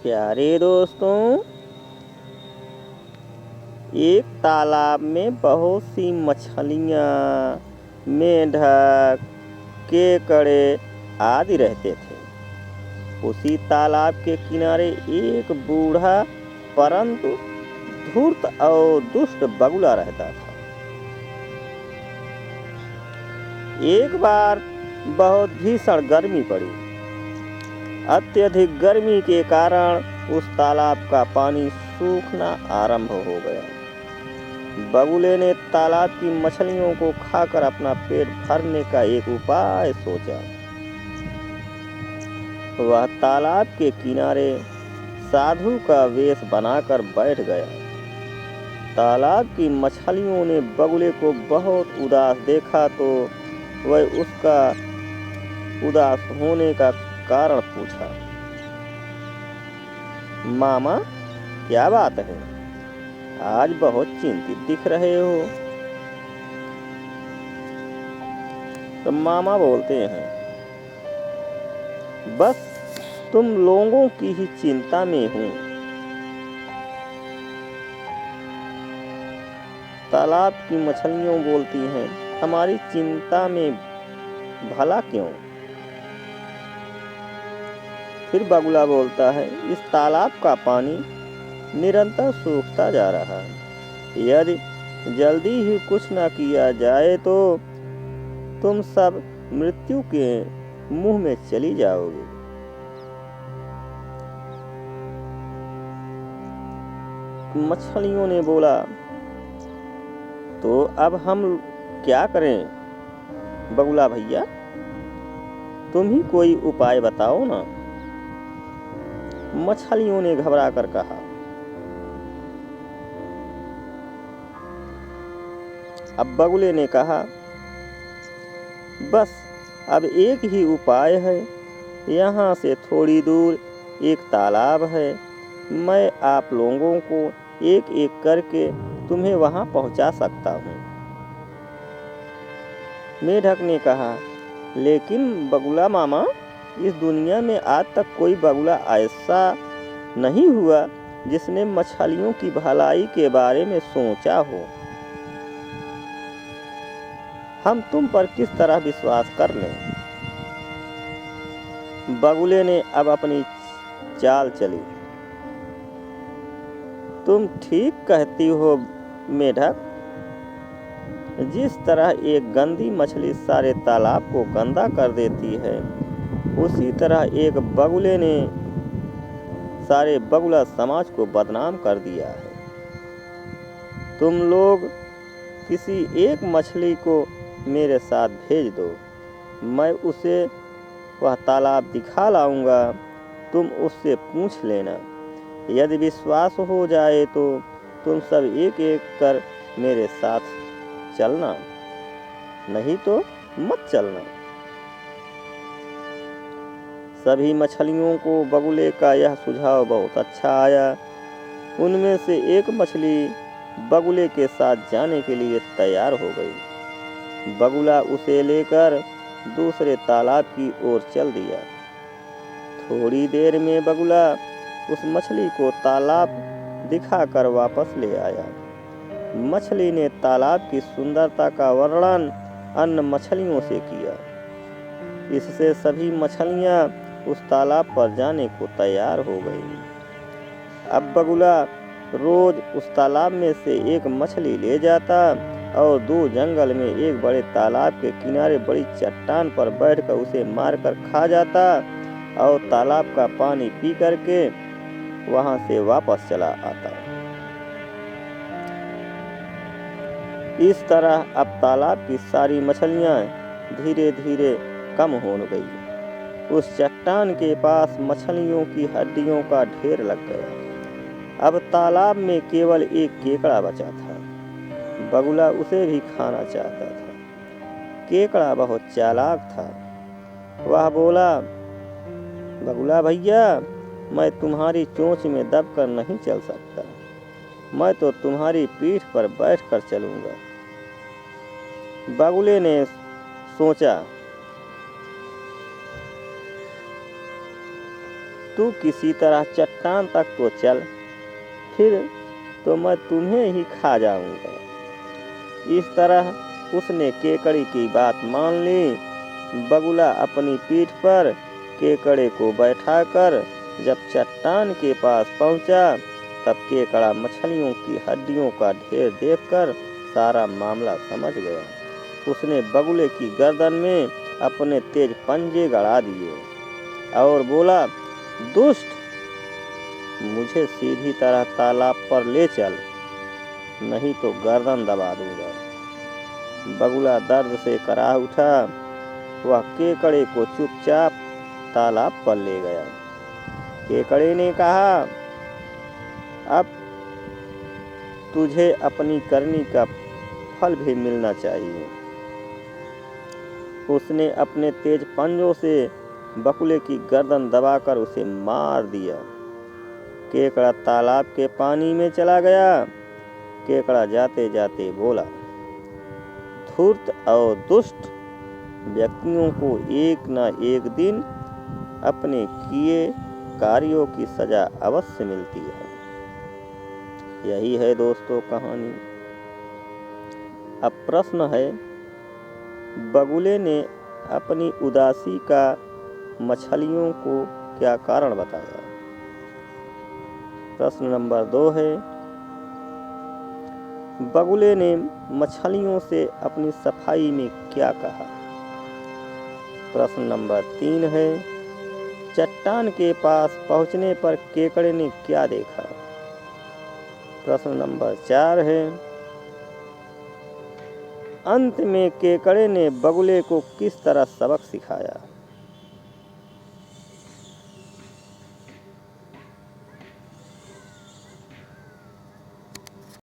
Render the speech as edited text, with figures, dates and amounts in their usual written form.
प्यारे दोस्तों, एक तालाब में बहुत सी मछलियाँ, मेंढक, केकड़े आदि रहते थे। उसी तालाब के किनारे एक बूढ़ा परंतु धूर्त और दुष्ट बगुला रहता था। एक बार बहुत भीषण गर्मी पड़ी। अत्यधिक गर्मी के कारण उस तालाब का पानी सूखना आरंभ हो गया। बगुले ने तालाब की मछलियों को खाकर अपना पेट भरने का एक उपाय सोचा। वह तालाब के किनारे साधु का वेश बनाकर बैठ गया। तालाब की मछलियों ने बगुले को बहुत उदास देखा तो वह उसका उदास होने का कारण पूछा। मामा, क्या बात है? आज बहुत चिंतित दिख रहे हो। तो मामा बोलते हैं, बस तुम लोगों की ही चिंता में हूँ। तालाब की मछलियों बोलती हैं, हमारी चिंता में भला क्यों? फिर बगुला बोलता है, इस तालाब का पानी निरंतर सूखता जा रहा है। यदि जल्दी ही कुछ न किया जाए तो तुम सब मृत्यु के मुंह में चली जाओगे। मछलियों ने बोला, तो अब हम क्या करें? बगुला भैया, तुम ही कोई उपाय बताओ ना। मछलियों ने घबरा कर कहा। अब बगुले ने कहा, बस अब एक ही उपाय है। यहाँ से थोड़ी दूर एक तालाब है। मैं आप लोगों को एक एक करके तुम्हें वहाँ पहुँचा सकता हूँ। मेढक ने कहा, लेकिन बगुला मामा, इस दुनिया में आज तक कोई बगुला ऐसा नहीं हुआ जिसने मछलियों की भलाई के बारे में सोचा हो। हम तुम पर किस तरह विश्वास कर लें? बगुले ने अब अपनी चाल चली। तुम ठीक कहती हो मेढक। जिस तरह एक गंदी मछली सारे तालाब को गंदा कर देती है, उसी तरह एक बगुले ने सारे बगुला समाज को बदनाम कर दिया है। तुम लोग किसी एक मछली को मेरे साथ भेज दो। मैं उसे वह तालाब दिखा लाऊंगा। तुम उससे पूछ लेना। यदि विश्वास हो जाए तो तुम सब एक एक कर मेरे साथ चलना, नहीं तो मत चलना। सभी मछलियों को बगुले का यह सुझाव बहुत अच्छा आया। उनमें से एक मछली बगुले के साथ जाने के लिए तैयार हो गई। बगुला उसे लेकर दूसरे तालाब की ओर चल दिया। थोड़ी देर में बगुला उस मछली को तालाब दिखाकर वापस ले आया। मछली ने तालाब की सुंदरता का वर्णन अन्य मछलियों से किया। इससे सभी मछलियां उस तालाब पर जाने को तैयार हो गई। अब बगुला रोज उस तालाब में से एक मछली ले जाता और दूर जंगल में एक बड़े तालाब के किनारे बड़ी चट्टान पर बैठकर उसे मारकर खा जाता और तालाब का पानी पी करके वहां से वापस चला आता। इस तरह अब तालाब की सारी मछलियां धीरे धीरे कम हो गई। उस चट्टान के पास मछलियों की हड्डियों का ढेर लग गया। अब तालाब में केवल एक केकड़ा बचा था। बगुला उसे भी खाना चाहता था। केकड़ा बहुत चालाक था। वह बोला, बगुला भैया, मैं तुम्हारी चोंच में दबकर नहीं चल सकता। मैं तो तुम्हारी पीठ पर बैठकर चलूंगा। बगुले ने सोचा, तू किसी तरह चट्टान तक तो चल, फिर तो मैं तुम्हें ही खा जाऊंगा। इस तरह उसने केकड़ी की बात मान ली। बगुला अपनी पीठ पर केकड़े को बैठाकर जब चट्टान के पास पहुंचा, तब केकड़ा मछलियों की हड्डियों का ढेर देखकर सारा मामला समझ गया। उसने बगुले की गर्दन में अपने तेज पंजे गड़ा दिए और बोला, दुष्ट, मुझे सीधी तरह तालाब पर ले चल, नहीं तो गर्दन दबा दूंगा। बगुला दर्द से कराह उठा। वह केकड़े को चुपचाप तालाब पर ले गया। केकड़े ने कहा, अब तुझे अपनी करनी का फल भी मिलना चाहिए। उसने अपने तेज पंजों से बगुले की गर्दन दबाकर उसे मार दिया। केकड़ा तालाब के पानी में चला गया। केकड़ा जाते जाते बोला, धूर्त और दुष्ट व्यक्तियों को एक न एक दिन अपने किए कार्यों की सजा अवश्य मिलती है। यही है दोस्तों कहानी। अब प्रश्न है, बगुले ने अपनी उदासी का मछलियों को क्या कारण बताया? प्रश्न नंबर 2 है, बगुले ने मछलियों से अपनी सफाई में क्या कहा? प्रश्न नंबर 3 है, चट्टान के पास पहुंचने पर केकड़े ने क्या देखा? प्रश्न नंबर 4 है, अंत में केकड़े ने बगुले को किस तरह सबक सिखाया?